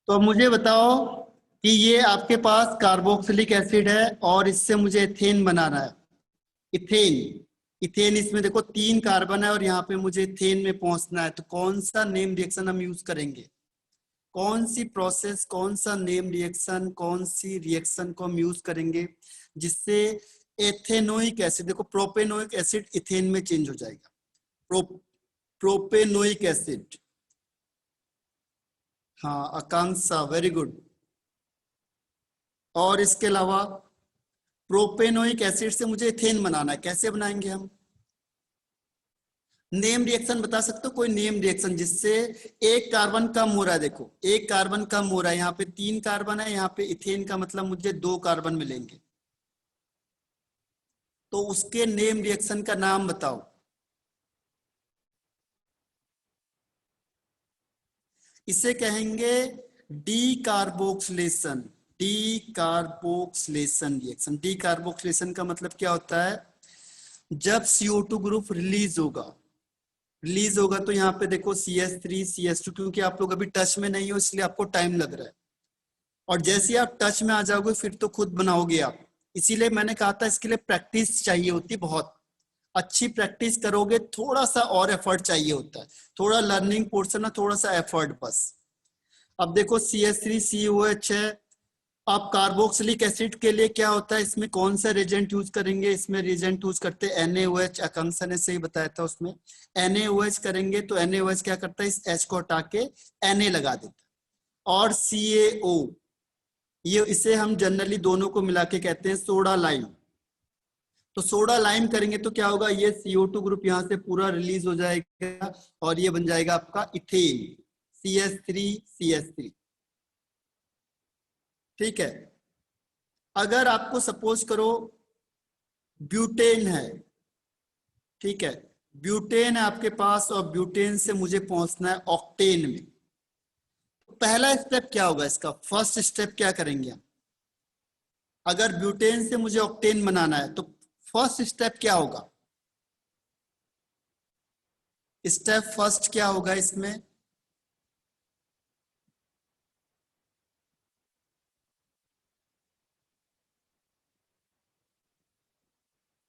तो अब मुझे बताओ कि ये आपके पास कार्बोक्सिलिक एसिड है और इससे मुझे इथेन बनाना है। इथेन, इथेन इसमें देखो 3 कार्बन है और यहाँ पे मुझे इथेन में पहुंचना है। तो कौन सा नेम रिएक्शन हम यूज करेंगे, कौन सी प्रोसेस, कौन सा नेम रिएक्शन, कौन सी रिएक्शन को हम यूज करेंगे जिससे एथेनोइक एसिड, देखो प्रोपेनोइक एसिड इथेन में चेंज हो जाएगा। प्रोपेनोइक एसिड, हाँ आकांक्षा, वेरी गुड। और इसके अलावा प्रोपेनोइक एसिड से मुझे इथेन बनाना है, कैसे बनाएंगे हम? नेम रिएक्शन बता सकते हो कोई नेम रिएक्शन जिससे एक कार्बन कम हो रहा है? देखो एक कार्बन कम हो रहा है, यहाँ पे 3 कार्बन है, यहाँ पे इथेन का मतलब मुझे 2 कार्बन मिलेंगे। तो उसके नेम रिएक्शन का नाम बताओ। इसे कहेंगे डीकार्बोक्सिलेशन। Decarboxylation reaction. डीकार्बोक्सिलेशन का मतलब क्या होता है? जब CO2 ग्रुप रिलीज होगा, रिलीज होगा तो यहाँ पे देखो CH3 CH2, क्योंकि आप लोग अभी टच में नहीं हो इसलिए आपको टाइम लग रहा है, और जैसे ही आप टच में आ जाओगे फिर तो खुद बनाओगे आप। इसीलिए मैंने कहा था इसके लिए प्रैक्टिस चाहिए होती, बहुत अच्छी प्रैक्टिस करोगे, थोड़ा सा और एफर्ट चाहिए होता है, थोड़ा लर्निंग पोर्शन है, थोड़ा सा एफर्ट बस। अब देखो CH3COH है। अब कार्बोक्सिलिक एसिड के लिए क्या होता है, इसमें कौन सा रिएजेंट यूज करेंगे? इसमें रिएजेंट यूज करते हैं NaOH। आकांक्षा ने सही बताया था, उसमें NaOH करेंगे तो NaOH क्या करता है, इस H को हटा के Na लगा देता है। और CaO, ये इसे हम जनरली दोनों को मिला के कहते हैं सोडा लाइम। तो सोडा लाइम करेंगे तो क्या होगा, ये CO2 ग्रुप यहाँ से पूरा रिलीज हो जाएगा और ये बन जाएगा आपका इथेन, CH3CH3। ठीक है। अगर आपको सपोज करो ब्यूटेन है, ठीक है, ब्यूटेन है आपके पास और ब्यूटेन से मुझे पहुंचना है ऑक्टेन में, पहला स्टेप क्या होगा इसका? फर्स्ट स्टेप क्या करेंगे हम? अगर ब्यूटेन से मुझे ऑक्टेन बनाना है तो फर्स्ट स्टेप क्या होगा? स्टेप फर्स्ट क्या होगा इसमें?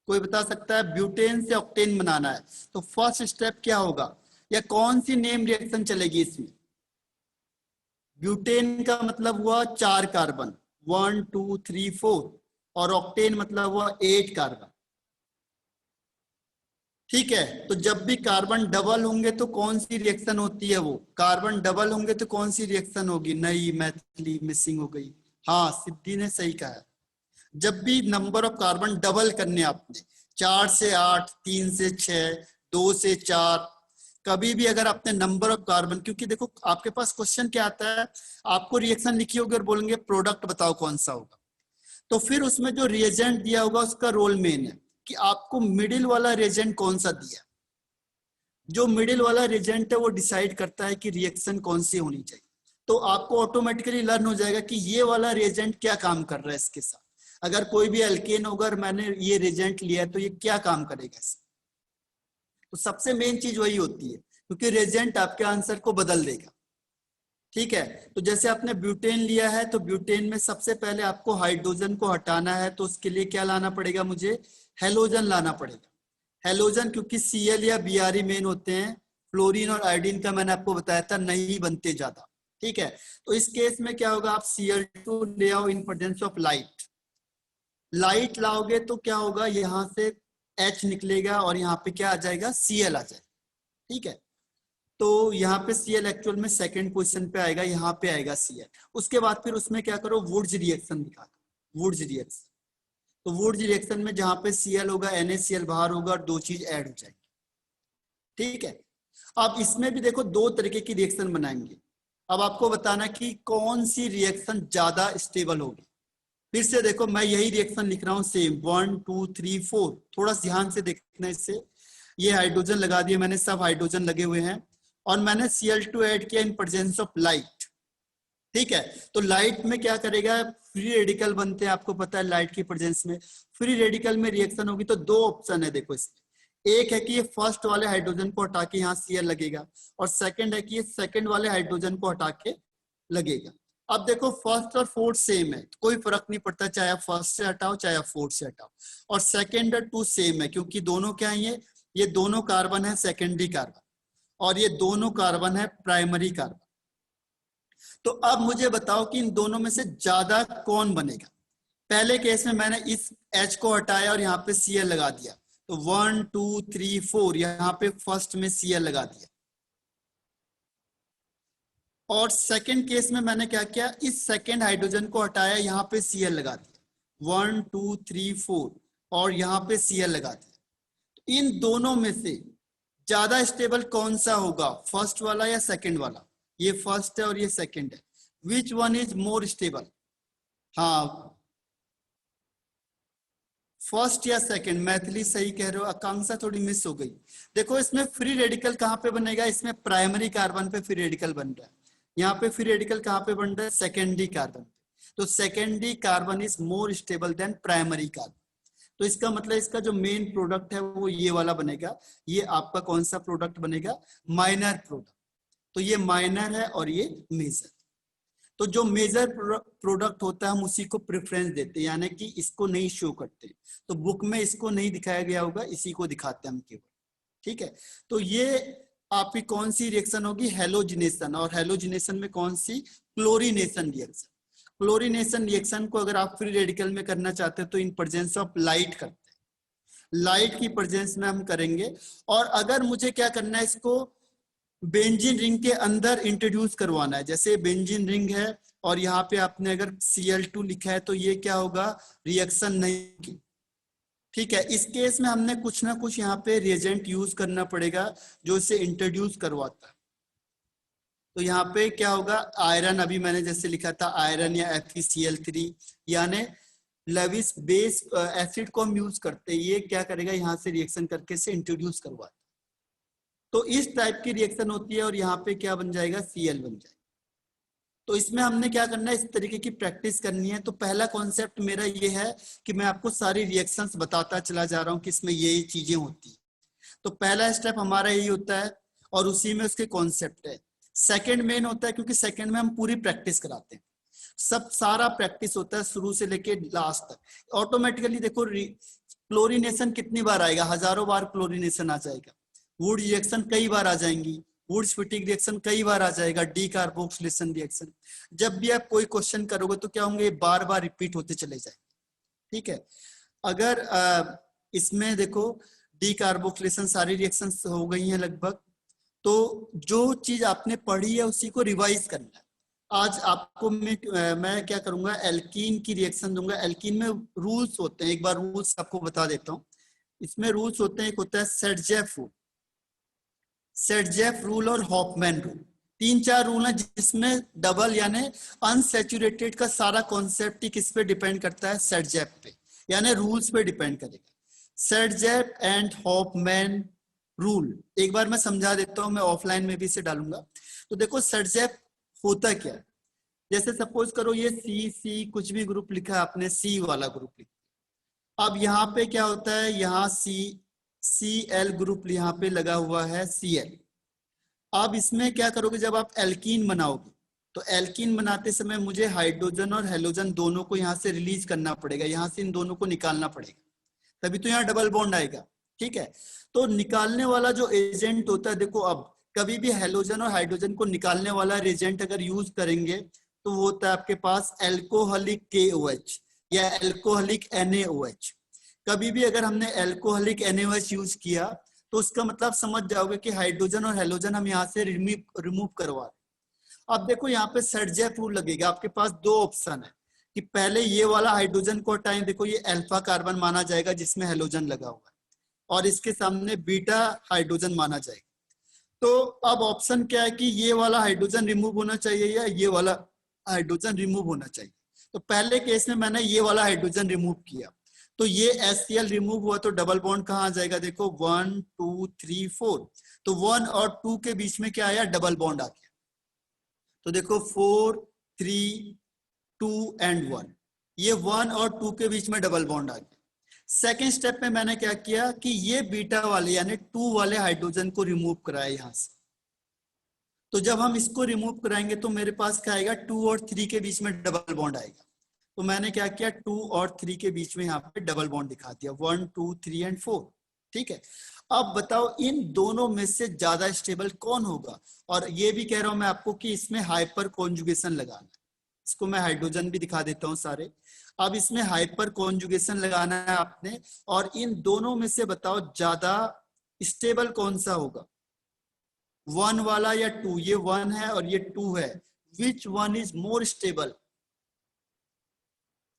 कोई बता सकता है? ब्यूटेन से ऑक्टेन बनाना है तो फर्स्ट स्टेप क्या होगा, या कौन सी नेम रिएक्शन चलेगी इसमें? ब्यूटेन का मतलब हुआ 4 कार्बन, 1 2 3 4, और ऑक्टेन मतलब हुआ 8 कार्बन। ठीक है, तो जब भी कार्बन डबल होंगे तो कौन सी रिएक्शन होती है? वो कार्बन डबल होंगे तो कौन सी रिएक्शन होगी? नहीं, मैथिली मिसिंग हो गई। हाँ, सिद्धि ने सही कहा है। जब भी नंबर ऑफ कार्बन डबल करने आपने, 4 से 8, 3 से 6, 2 से 4, कभी भी अगर आपने नंबर ऑफ कार्बन, क्योंकि देखो आपके पास क्वेश्चन क्या आता है, आपको रिएक्शन लिखी होगी और बोलेंगे प्रोडक्ट बताओ कौन सा होगा, तो फिर उसमें जो रिएजेंट दिया होगा उसका रोल मेन है कि आपको मिडिल वाला रिएजेंट कौन सा दिया। जो मिडिल वाला रिएजेंट है वो डिसाइड करता है कि रिएक्शन कौन सी होनी चाहिए। तो आपको ऑटोमेटिकली लर्न हो जाएगा कि ये वाला रिएजेंट क्या काम कर रहा है इसके साथ। अगर कोई भी एल्केन होगा और मैंने ये रिएजेंट लिया है तो ये क्या काम करेगा इसमें। तो सबसे मेन चीज वही होती है, क्योंकि रिएजेंट आपके आंसर को बदल देगा। ठीक है, तो जैसे आपने ब्यूटेन लिया है तो ब्यूटेन में सबसे पहले आपको हाइड्रोजन को हटाना है, तो उसके लिए क्या लाना पड़ेगा मुझे? हेलोजन लाना पड़ेगा। हेलोजन, क्योंकि Cl या Br मेन होते हैं, फ्लोरीन और आयोडीन का मैंने आपको बताया था नहीं बनते ज्यादा। ठीक है, तो इस केस में क्या होगा, आप Cl2 ले आओ in presence of light. Light लाओगे तो क्या होगा, यहाँ से H निकलेगा और यहाँ पे क्या आ जाएगा, Cl आ जाएगा। ठीक है, तो यहाँ पे Cl एक्चुअल में सेकंड पोजीशन पे आएगा, यहाँ पे आएगा Cl। उसके बाद फिर उसमें क्या करो, वुड्स रिएक्शन दिखा दो, वुड्स रिएक्शन। तो वुड्स रिएक्शन में जहां पे Cl होगा NaCl बाहर होगा और 2 चीज ऐड हो जाएगी। ठीक है, अब इसमें भी देखो 2 तरीके की रिएक्शन बनाएंगे। अब आपको बताना कि कौन सी रिएक्शन ज्यादा स्टेबल होगी। फिर से देखो मैं यही रिएक्शन लिख रहा हूँ, सेम 1 2 3 4, थोड़ा ध्यान से देखना इससे। ये हाइड्रोजन लगा दिए मैंने, सब हाइड्रोजन लगे हुए हैं, और मैंने Cl2 ऐड किया इन प्रेजेंस ऑफ लाइट। ठीक है, तो लाइट में क्या करेगा, फ्री रेडिकल बनते हैं, आपको पता है लाइट की प्रेजेंस में फ्री रेडिकल में रिएक्शन होगी। तो 2 ऑप्शन है देखो इसमें, एक है कि ये फर्स्ट वाले हाइड्रोजन को हटा के यहाँ Cl लगेगा, और सेकंड है कि ये सेकंड वाले हाइड्रोजन को हटा के लगेगा। अब देखो फर्स्ट और फोर्थ सेम है, कोई फर्क नहीं पड़ता, चाहे आप फर्स्ट से हटाओ चाहे आप फोर्थ से हटाओ। और सेकेंड और टू सेम है, क्योंकि दोनों क्या है, ये दोनों कार्बन है सेकेंडरी कार्बन और ये दोनों कार्बन है प्राइमरी कार्बन। तो अब मुझे बताओ कि इन दोनों में से ज्यादा कौन बनेगा। पहले केस में मैंने इस H को हटाया और यहाँ पे Cl लगा दिया, तो 1 2 3 4 यहाँ पे फर्स्ट में Cl लगा दिया। और सेकंड केस में मैंने क्या किया, इस सेकंड हाइड्रोजन को हटाया, यहाँ पे Cl लगा दिया 1 2 3 4 और यहाँ पे Cl लगा दिया। इन दोनों में से ज्यादा स्टेबल कौन सा होगा, फर्स्ट वाला या सेकंड वाला? ये फर्स्ट है और ये सेकंड है। Which one is more stable? हाँ फर्स्ट या सेकंड। मैथिली सही कह रहे हो, आकांक्षा थोड़ी मिस हो गई। देखो इसमें फ्री रेडिकल कहाँ पे बनेगा, इसमें प्राइमरी कार्बन पे फ्री रेडिकल बन रहा है, यहाँ पे फ्री रेडिकल कहाँ पे बन रहा है, सेकेंडरी कार्बन। तो secondary carbon is more stable then primary carbon. तो इसका मतलब इसका जो मेन प्रोडक्ट है वो ये वाला बनेगा। ये आपका कौन सा प्रोडक्ट बनेगा, माइनर प्रोडक्ट। तो ये माइनर है और ये मेजर। तो जो मेजर प्रोडक्ट होता है हम उसी को प्रेफरेंस देते हैं, यानी कि इसको नहीं शो करते। तो बुक में इसको नहीं दिखाया गया होगा, इसी को दिखाते हैं हम केवल। ठीक है, तो ये आपकी कौन सी रिएक्शन होगी, हेलोजिनेशन। और हेलोजिनेशन में कौन सी, क्लोरीनेशन रिएक्शन। क्लोरीनेशन रिएक्शन को अगर आप फ्री रेडिकल में करना चाहते हो तो इन प्रेजेंस ऑफ लाइट करते हैं, लाइट की प्रेजेंस में हम करेंगे। और अगर मुझे क्या करना है, इसको बेंजीन रिंग के अंदर इंट्रोड्यूस करवाना है। जैसे बेंजीन रिंग है और यहाँ पे आपने अगर Cl2 लिखा है तो ये क्या होगा, रिएक्शन नहीं की। ठीक है, इस केस में हमने कुछ ना कुछ यहाँ पे रिएजेंट यूज करना पड़ेगा जो इसे इंट्रोड्यूस करवाता है। तो यहाँ पे क्या होगा, आयरन, अभी मैंने जैसे लिखा था आयरन या FeCl3, यानी लेविस बेस एसिड को हम यूज करते हैं। ये क्या करेगा, यहाँ से रिएक्शन करके इसे इंट्रोड्यूस करवाता है। तो इस टाइप की रिएक्शन होती है और यहाँ पे क्या बन जाएगा, Cl बन जाएगा। तो इसमें हमने क्या करना है, इस तरीके की प्रैक्टिस करनी है। तो पहला कॉन्सेप्ट मेरा ये है कि मैं आपको सारी रिएक्शंस बताता चला जा रहा हूँ कि इसमें ये चीजें होती है। तो पहला स्टेप हमारा यही होता है और उसी में उसके कॉन्सेप्ट है। सेकंड मेन होता है, क्योंकि सेकंड में हम पूरी प्रैक्टिस कराते हैं, सब सारा प्रैक्टिस होता है शुरू से लेके लास्ट तक। ऑटोमेटिकली देखो क्लोरीनेशन कितनी बार आएगा, हजारों बार क्लोरीनेशन आ जाएगा। वुड रिएक्शन कई बार आ जाएंगी, वुड्स फिटिंग रिएक्शन कई बार आ जाएगा, डीकार्बोक्सिलेशन रिएक्शन। जब भी आप कोई क्वेश्चन करोगे तो क्या होंगे, बार बार रिपीट होते चले जाएंगे। ठीक है, अगर इसमें देखो डीकार्बोक्सिलेशन सारी रिएक्शंस हो गई हैं लगभग, तो जो चीज आपने पढ़ी है उसी को रिवाइज करना है। आज आपको मैं क्या करूंगा, एल्कीन की रिएक्शन दूंगा। एल्कीन में रूल्स होते हैं, एक बार रूल्स आपको बता देता हूँ। इसमें रूल्स होते हैं, एक होता है सेटजेफ रूल, सेटजेफ रूल और हॉफमैन रूल। 3-4 रूल हैं जिसमें डबल यानी अनसैचुरेटेड का सारा कॉन्सेप्ट ही किस पे डिपेंड करता है, सेटजेफ पे, यानी रूल्स पे डिपेंड करेगा। सेटजेफ एंड हॉफमैन रूल एक बार मैं समझा देता हूँ, मैं ऑफलाइन में भी इसे डालूंगा। तो देखो सेटजेफ होता क्या है, जैसे सपोज करो ये सी कुछ भी ग्रुप लिखा है आपने, सी वाला ग्रुप लिखा। अब यहाँ पे क्या होता है, यहाँ Cl ग्रुप यहाँ पे लगा हुआ है Cl। अब इसमें क्या करोगे, जब आप एल्कीन बनाओगे तो एल्कीन बनाते समय मुझे हाइड्रोजन और हेलोजन दोनों को यहाँ से रिलीज करना पड़ेगा, यहाँ से इन दोनों को निकालना पड़ेगा, तभी तो यहाँ डबल बॉन्ड आएगा। ठीक है, तो निकालने वाला जो एजेंट होता है, देखो अब कभी भी हेलोजन और हाइड्रोजन को निकालने वाला एजेंट अगर यूज करेंगे तो वो होता है आपके पास एल्कोहलिक KOH या एल्कोहलिक NaOH। कभी भी अगर हमने एल्कोहलिक NaOH यूज किया तो उसका मतलब समझ जाओगे कि हाइड्रोजन और हेलोजन हम यहाँ से रिमूव करवा रहे। अब देखो यहाँ पे सेटजेफ रूल लगेगा, आपके पास 2 ऑप्शन है कि पहले ये वाला हाइड्रोजन को हटाएं, देखो ये अल्फा कार्बन माना जाएगा जिसमें हेलोजन लगा हुआ है, और इसके सामने बीटा हाइड्रोजन माना जाएगा। तो अब ऑप्शन क्या है कि ये वाला हाइड्रोजन रिमूव होना चाहिए या ये वाला हाइड्रोजन रिमूव होना चाहिए। तो पहले केस में मैंने ये वाला हाइड्रोजन रिमूव किया, तो ये HCl रिमूव हुआ, तो डबल बॉन्ड कहाँ आ जाएगा, देखो 1 2 3 4, तो 1 और 2 के बीच में क्या आया, डबल बॉन्ड आ गया। तो देखो 4 3 2 एंड 1, ये 1 और 2 के बीच में डबल बॉन्ड आ गया। सेकेंड स्टेप में मैंने क्या किया कि ये बीटा वाले यानी 2 वाले हाइड्रोजन को रिमूव कराया यहाँ से। तो जब हम इसको रिमूव कराएंगे तो मेरे पास क्या आएगा, 2 और 3 के बीच में डबल बॉन्ड आएगा। तो मैंने क्या किया, 2 और 3 के बीच में यहाँ पे डबल बॉन्ड दिखा दिया, 1 2 3 एंड 4। ठीक है, अब बताओ इन दोनों में से ज्यादा स्टेबल कौन होगा। और ये भी कह रहा हूं मैं आपको कि इसमें हाइपर कॉन्जुगेशन लगाना है। इसको मैं हाइड्रोजन भी दिखा देता हूं सारे। अब इसमें हाइपर कॉन्जुगेशन लगाना है आपने, और इन दोनों में से बताओ ज्यादा स्टेबल कौन सा होगा, 1 वाला या 2। ये 1 है और ये 2 है, which one is more stable.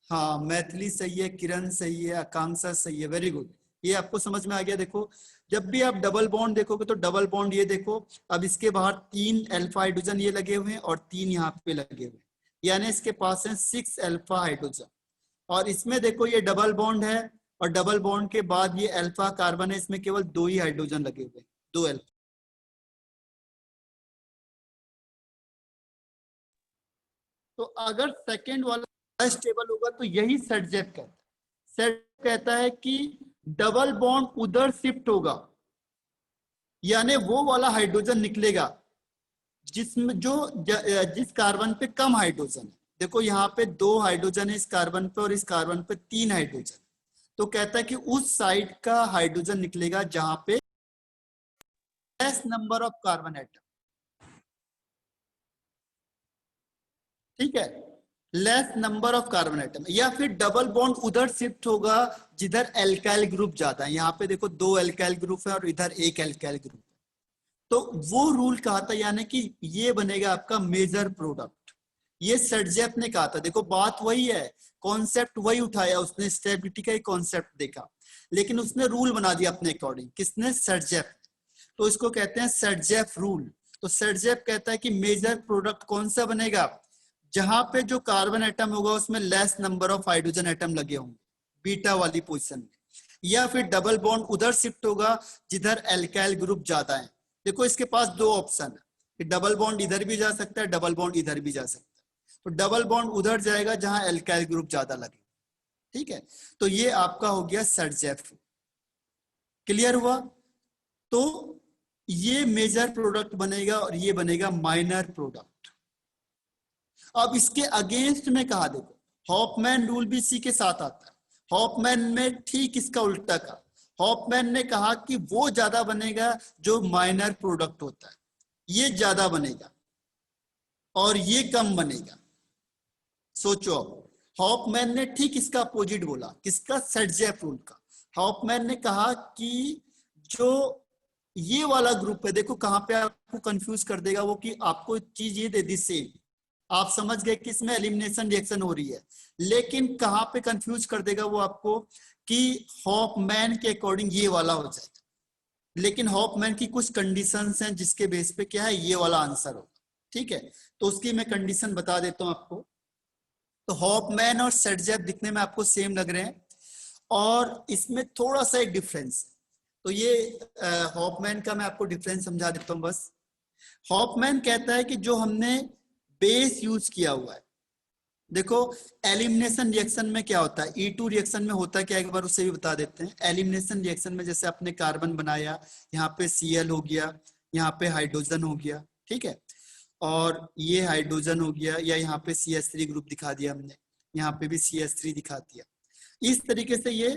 हाँ, मैथिली सही है, किरण सही है, आकांक्षा सही है, वेरी गुड। ये आपको समझ में आ गया। देखो जब भी आप डबल बॉन्ड देखोगे तो डबल बॉन्ड ये देखो, अब इसके बाहर 3 अल्फा हाइड्रोजन ये लगे हुए हैं और 3 यहाँ पे लगे हुए हैं, यानी इसके पास है 6 अल्फा हाइड्रोजन। और इसमें देखो ये डबल बॉन्ड है, और डबल बॉन्ड के बाद ये अल्फा कार्बन है, इसमें केवल 2 ही हाइड्रोजन लगे हुए हैं, 2 अल्फा। तो अगर सेकेंड वाला स्टेबल होगा तो यही सेटजेप कहता है। सेट कहता है कि डबल बॉन्ड उधर शिफ्ट होगा, यानी वो वाला हाइड्रोजन निकलेगा जिसमें जिस कार्बन पे कम हाइड्रोजन है। देखो यहाँ पे 2 हाइड्रोजन है इस कार्बन पे, और इस कार्बन पे 3 हाइड्रोजन। तो कहता है कि उस साइड का हाइड्रोजन निकलेगा जहां पे less number of carbon atom. ठीक है, less number of carbon atom. या फिर डबल बॉन्ड उधर शिफ्ट होगा जिधर एल्काइल ग्रुप ज्यादा है। यहाँ पे देखो 2 एल्काइल ग्रुप है और इधर 1 एल्काइल ग्रुप है। तो वो रूल कहा था, यानी कि ये बनेगा आपका मेजर प्रोडक्ट। ये सर्जेप ने कहा था। देखो बात वही है, कॉन्सेप्ट वही उठाया उसने, स्टेबिलिटी का ही कॉन्सेप्ट देखा, लेकिन उसने रूल बना दिया अपने अकॉर्डिंग। किसने, सर्जेप। तो इसको कहते हैं सर्जेप रूल। तो सर्जेप कहता है कि मेजर प्रोडक्ट कौन सा बनेगा, जहां पे जो कार्बन एटम होगा उसमें less number of hydrogen atom लगे होंगे बीटा वाली पोजीशन में, या फिर डबल बॉन्ड उधर शिफ्ट होगा जिधर एल्काइल ग्रुप ज्यादा है। देखो इसके पास 2 ऑप्शन है कि डबल बॉन्ड इधर भी जा सकता है, डबल बॉन्ड इधर भी जा सकता है। तो डबल बॉन्ड उधर जाएगा जहां एल्काइल ग्रुप ज्यादा लगे। ठीक है, तो ये आपका हो गया सर्जेप। क्लियर हुआ। तो ये मेजर प्रोडक्ट बनेगा और ये बनेगा माइनर प्रोडक्ट। अब इसके अगेंस्ट में कहा, देखो हॉफमैन रूल भी इसी के साथ आता है। हॉफमैन में ठीक इसका उल्टा कहा। हॉफमैन ने कहा कि वो ज्यादा बनेगा जो माइनर प्रोडक्ट होता है, ये ज्यादा बनेगा और ये कम बनेगा। सोचो, हॉफमैन ने ठीक इसका अपोजिट बोला, किसका, सर्जेप रूल का। हॉफमैन ने कहा कि जो ये वाला ग्रुप है, देखो कहां पे आपको कंफ्यूज कर देगा वो, कि आपको चीज ये दे दी सेम, आप समझ गए कि इसमें एलिमिनेशन रिएक्शन हो रही है, लेकिन कहां पे कंफ्यूज कर देगा वो आपको, कि हॉफमैन के अकॉर्डिंग ये वाला हो जाएगा, लेकिन हॉफमैन की कुछ कंडीशंस हैं जिसके बेस पे क्या है ये वाला आंसर होगा। ठीक है, तो उसकी मैं कंडीशन बता देता हूं आपको। तो हॉफमैन और सर्जेप दिखने में आपको सेम लग रहे हैं, और इसमें थोड़ा सा एक डिफरेंस है। तो ये हॉफमैन का मैं आपको डिफरेंस समझा देता हूं बस। हॉफमैन कहता है कि जो हमने बेस यूज किया हुआ है, देखो एलिमिनेशन रिएक्शन में क्या होता है, E2 रिएक्शन में होता है क्या, एक बार उसे भी बता देते हैं। एलिमिनेशन रिएक्शन में जैसे आपने कार्बन बनाया, यहाँ पे Cl हो गया, यहाँ पे हाइड्रोजन हो गया, ठीक है, और ये हाइड्रोजन हो गया, या यहाँ पे CH3 ग्रुप दिखा दिया हमने, यहाँ पे भी CH3 दिखा दिया। इस तरीके से ये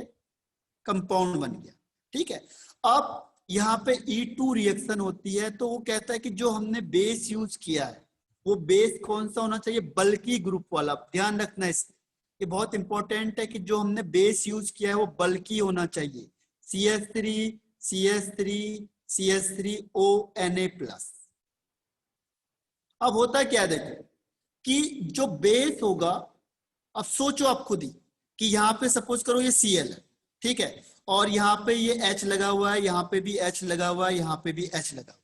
कंपाउंड बन गया। ठीक है, अब यहाँ पे E2 रिएक्शन होती है, तो वो कहता है कि जो हमने बेस यूज किया है वो बेस कौन सा होना चाहिए, बल्कि ग्रुप वाला। ध्यान रखना इसमें, ये बहुत इंपॉर्टेंट है कि जो हमने बेस यूज किया है वो बल्कि होना चाहिए। CH3 CH3 CH3O Na+। अब होता क्या है, देखो कि जो बेस होगा, अब सोचो आप खुद ही कि यहाँ पे सपोज करो ये Cl है, ठीक है, और यहाँ पे ये H लगा हुआ है, यहाँ पे भी H लगा हुआ है, यहाँ पे भी H लगा हुआ है।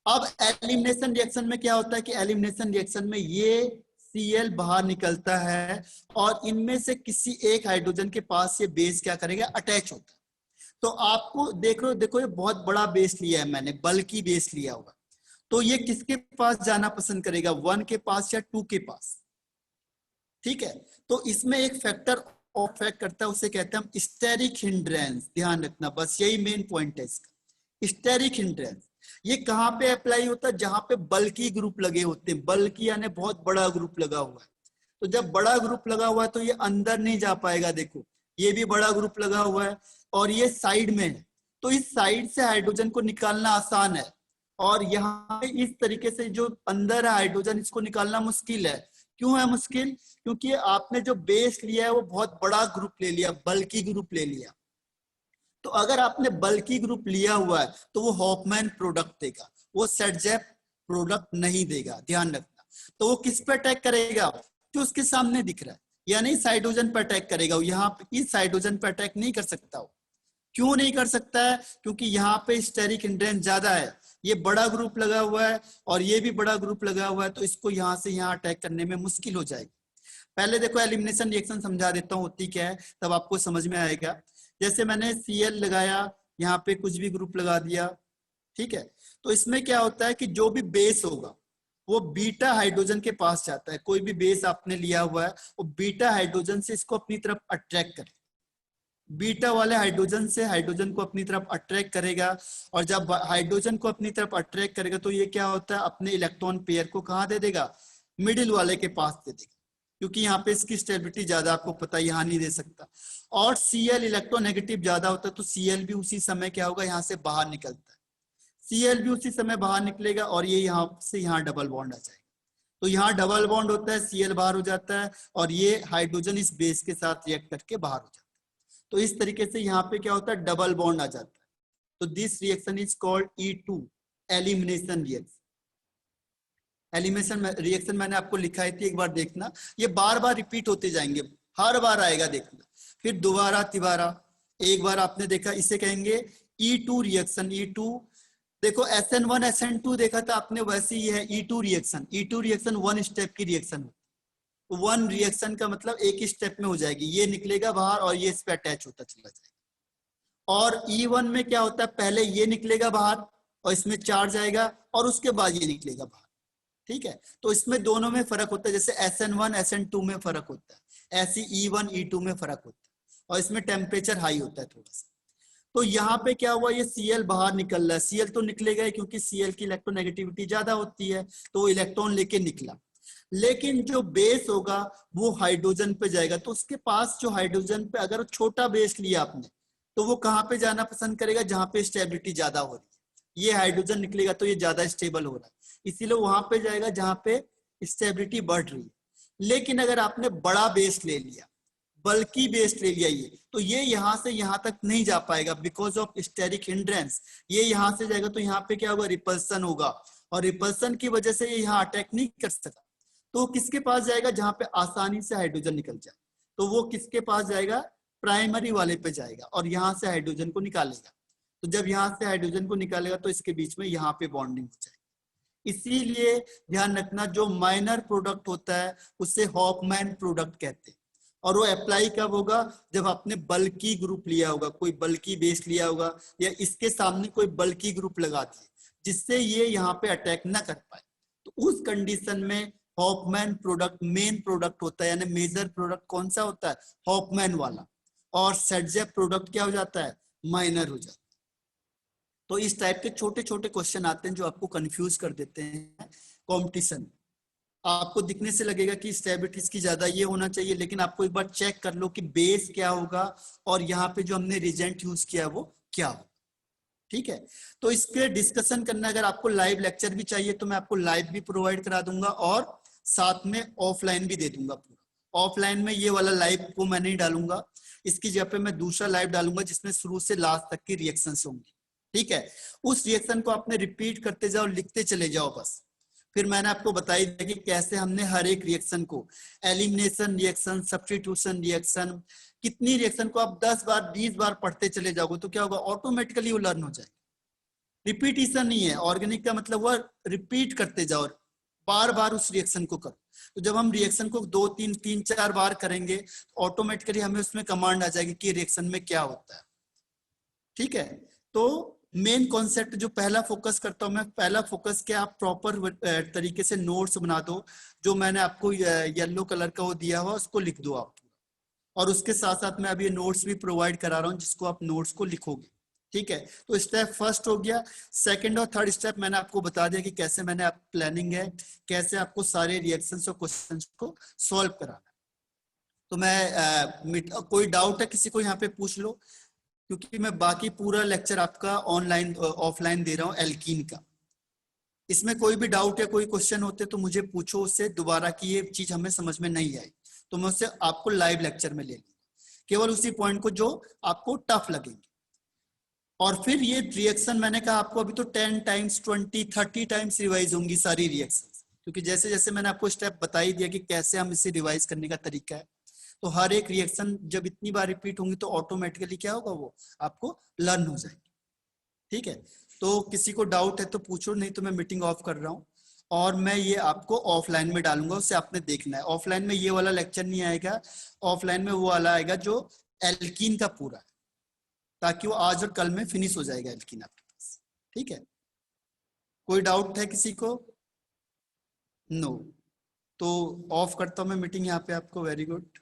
अब एलिमिनेशन रिएक्शन में क्या होता है कि एलिमिनेशन रिएक्शन में ये Cl बाहर निकलता है, और इनमें से किसी एक हाइड्रोजन के पास ये बेस क्या करेगा, अटैच होता है। तो आपको देखो ये बहुत बड़ा बेस लिया है मैंने, बल्कि बेस लिया होगा, तो ये किसके पास जाना पसंद करेगा, 1 के पास या 2 के पास। ठीक है, तो इसमें एक फैक्टर ऑफेक्ट करता है, उसे कहते हैं हम स्टेरिक हिंड्रेंस। ध्यान रखना, बस यही मेन पॉइंट है इसका, स्टेरिक हिंड्रेंस। ये कहाँ पे अप्लाई होता है? जहां पे बल्की ग्रुप लगे होते हैं, बल्की यानी बहुत बड़ा ग्रुप लगा हुआ है। तो जब बड़ा ग्रुप लगा हुआ है तो ये अंदर नहीं जा पाएगा। देखो ये भी बड़ा ग्रुप लगा हुआ है और ये साइड में है, तो इस साइड से हाइड्रोजन को निकालना आसान है, और यहाँ पे इस तरीके से जो अंदर है हाइड्रोजन, इसको निकालना मुश्किल है। क्यों है मुश्किल? क्योंकि आपने जो बेस लिया है वो बहुत बड़ा ग्रुप ले लिया, बल्की ग्रुप ले लिया। तो अगर आपने बल्की ग्रुप लिया हुआ है तो वो हॉफमैन प्रोडक्ट देगा, वो सेटजेप प्रोडक्ट नहीं देगा, ध्यान रखना। तो वो किस पे अटैक करेगा? जो उसके सामने दिख रहा है, यानी इस हाइड्रोजन पे अटैक करेगा। यहाँ पे इस हाइड्रोजन पे अटैक नहीं कर सकता हो। क्यों नहीं कर सकता है? क्योंकि यहाँ पे स्टेरिक हिंड्रेंस ज्यादा है, ये बड़ा ग्रुप लगा हुआ है और ये भी बड़ा ग्रुप लगा हुआ है, तो इसको यहाँ से यहाँ अटैक करने में मुश्किल हो जाएगी। पहले देखो एलिमिनेशन रिएक्शन समझा देता हूँ होती क्या है, तब आपको समझ में आएगा। जैसे मैंने Cl लगाया, यहाँ पे कुछ भी ग्रुप लगा दिया, ठीक है। तो इसमें क्या होता है कि जो भी बेस होगा वो बीटा हाइड्रोजन के पास जाता है। कोई भी बेस आपने लिया हुआ है वो बीटा हाइड्रोजन से इसको अपनी तरफ अट्रैक्ट करे, बीटा वाले हाइड्रोजन से हाइड्रोजन को अपनी तरफ अट्रैक्ट करेगा। और जब हाइड्रोजन को अपनी तरफ अट्रैक्ट करेगा तो ये क्या होता है, अपने इलेक्ट्रॉन पेयर को कहाँ दे देगा? मिडिल वाले के पास दे देगा, क्योंकि यहाँ पे इसकी स्टेबिलिटी ज्यादा, आपको पता है यहाँ नहीं दे सकता। और Cl इलेक्ट्रोनेगेटिव ज्यादा होता है तो Cl भी उसी समय क्या होगा, यहाँ से बाहर निकलता है। Cl भी उसी समय बाहर निकलेगा और ये यहाँ से यहाँ डबल बॉन्ड आ जाएगा। तो यहाँ डबल बॉन्ड होता है, Cl बाहर हो जाता है और ये हाइड्रोजन इस बेस के साथ रिएक्ट करके बाहर हो जाता है। तो इस तरीके से यहाँ पे क्या होता है, डबल बॉन्ड आ जाता है। तो this reaction is called E2 elimination reaction. Elimination reaction मैंने आपको लिखा थी, एक बार देखना, ये बार बार रिपीट होते जाएंगे, हर बार आएगा देखना। फिर दोबारा तिबारा, एक बार आपने देखा, इसे कहेंगे E2 रिएक्शन। E2 देखो SN1 SN2 देखा था आपने, वैसे ही है E2 reaction. E2 reaction one step की रिएक्शन, वन रिएक्शन का मतलब एक ही स्टेप में हो जाएगी, ये निकलेगा बाहर और ये इस पे अटैच होता चला जाएगा। और E1 में क्या होता है, पहले ये निकलेगा बाहर और इसमें चार्ज आएगा और उसके बाद ये निकलेगा बाहर, ठीक है। तो इसमें दोनों में फर्क होता है, जैसे SN1 SN2 में फर्क होता है, ऐसे E1 E2 में फर्क होता है, और इसमें टेम्परेचर हाई होता है थोड़ा सा। तो यहाँ पे क्या हुआ, ये Cl बाहर निकल रहा है, Cl तो निकलेगा क्योंकि Cl की इलेक्ट्रोनेगेटिविटी ज्यादा होती है, तो वो इलेक्ट्रॉन लेके निकला। लेकिन जो बेस होगा वो हाइड्रोजन पे जाएगा, तो उसके पास जो हाइड्रोजन पे अगर छोटा बेस लिया आपने तो वो कहाँ पे जाना पसंद करेगा, जहां पे स्टेबिलिटी ज्यादा हो रही है। ये हाइड्रोजन निकलेगा तो ये ज्यादा स्टेबल हो रहा है, इसीलिए वहां पे जाएगा जहां पे स्टेबिलिटी बढ़ रही है। लेकिन अगर आपने बड़ा बेस ले लिया, बल्कि बेस ले लिया, ये तो ये यहाँ से यहाँ तक नहीं जा पाएगा बिकॉज ऑफ स्टेरिक हिंड्रेंस। ये यहाँ से जाएगा तो यहाँ पे क्या होगा, रिपल्सन होगा, और रिपल्सन की वजह से ये यहाँ अटैक नहीं कर सकता। तो किसके पास जाएगा, जहां पे आसानी से हाइड्रोजन निकल जाए, तो वो किसके पास जाएगा, प्राइमरी वाले पे जाएगा और यहाँ से हाइड्रोजन को निकालेगा। तो जब यहाँ से हाइड्रोजन को निकालेगा तो इसके बीच में यहाँ पे बॉन्डिंग हो जाएगी। इसीलिए ध्यान रखना, जो माइनर प्रोडक्ट होता है उसे हॉफमैन प्रोडक्ट कहते हैं, और वो अप्लाई कब होगा, जब आपने बल्की ग्रुप लिया होगा, कोई बल्की बेस लिया होगा या इसके सामने कोई बल्की ग्रुप लगा दिए जिससे ये यहाँ पे अटैक ना कर पाए। तो उस कंडीशन में हॉफमैन प्रोडक्ट मेन प्रोडक्ट होता है, यानी मेजर प्रोडक्ट कौन सा होता है, हॉफमैन वाला, और सेटजेप प्रोडक्ट क्या हो जाता है, माइनर हो जाता है। तो इस टाइप के छोटे छोटे क्वेश्चन आते हैं जो आपको कंफ्यूज कर देते हैं कंपटीशन। आपको दिखने से लगेगा कि स्टेबिलिटी इसकी ज्यादा ये होना चाहिए, लेकिन आपको एक बार चेक कर लो कि बेस क्या होगा और यहाँ पे जो हमने रिजेंट यूज किया वो क्या होगा, ठीक है। तो इसके डिस्कशन करना, अगर आपको लाइव लेक्चर भी चाहिए तो मैं आपको लाइव भी प्रोवाइड करा दूंगा और साथ में ऑफलाइन भी दे दूंगा पूरा। ऑफलाइन में ये वाला लाइव को मैं नहीं डालूंगा, इसकी जगह पे मैं दूसरा लाइव डालूंगा जिसमें शुरू से लास्ट तक की रिएक्शंस होंगी, ठीक है। उस रिएक्शन को आपने रिपीट करते जाओ, लिखते चले जाओ बस। फिर मैंने आपको बताई दिया कि कैसे हमने हर एक रिएक्शन को, एलिमिनेशन रिएक्शन, सब्स्टिट्यूशन रिएक्शन, कितनी रिएक्शन को आप 10 बार 20 बार पढ़ते चले जाओगे तो क्या होगा, ऑटोमेटिकली वो लर्न हो जाएगा। रिपीटिशन नहीं है, ऑर्गेनिक का मतलब वो रिपीट करते जाओ, बार बार उस रिएक्शन को करो। तो जब हम रिएक्शन को 2 3 4 बार करेंगे तो ऑटोमेटिकली हमें उसमें कमांड आ जाएगी कि रिएक्शन में क्या होता है, ठीक है। तो मेन कॉन्सेप्ट जो पहला फोकस करता हूं मैं, पहला फोकस क्या, आप प्रॉपर तरीके से नोट्स बना दो, जो मैंने आपको येलो कलर का वो दिया हुआ उसको लिख दो आप, और उसके साथ साथ मैं अभी नोट्स भी प्रोवाइड करा रहा हूँ जिसको आप नोट्स को लिखोगे, ठीक है, तो स्टेप फर्स्ट हो गया। सेकंड और थर्ड स्टेप मैंने आपको बता दिया कि कैसे मैंने आप प्लानिंग है, कैसे आपको सारे रिएक्शंस और क्वेश्चंस को सॉल्व कराना। तो मैं कोई डाउट है किसी को यहाँ पे पूछ लो, क्योंकि मैं बाकी पूरा लेक्चर आपका ऑनलाइन ऑफलाइन दे रहा हूँ एल्कीन का। इसमें कोई भी डाउट या कोई क्वेश्चन होते तो मुझे पूछो उससे दोबारा कि ये चीज हमें समझ में नहीं आई, तो मैं उससे आपको लाइव लेक्चर में ले लूंगा, केवल उसी पॉइंट को जो आपको टफ लगेंगे। और फिर ये रिएक्शन मैंने कहा आपको अभी तो 10 टाइम्स 20 30 टाइम्स रिवाइज होंगी सारी रिएक्शन, क्योंकि जैसे जैसे मैंने आपको स्टेप बता ही दिया कि कैसे हम इसे रिवाइज करने का तरीका है। तो हर एक रिएक्शन जब इतनी बार रिपीट होंगी तो ऑटोमेटिकली क्या होगा, वो आपको लर्न हो जाएगी। ठीक है, तो किसी को डाउट है तो पूछो, नहीं तो मैं मीटिंग ऑफ कर रहा हूँ। और मैं ये आपको ऑफलाइन में डालूंगा, उससे आपने देखना है। ऑफलाइन में ये वाला लेक्चर नहीं आएगा, ऑफलाइन में वो वाला आएगा जो एल्कीन का पूरा है, ताकि वो आज और कल में फिनिश हो जाएगा एल्कीन आपके पास। ठीक है, कोई डाउट है किसी को? नो, तो ऑफ करता हूँ मैं मीटिंग यहाँ पे आपको। Very good.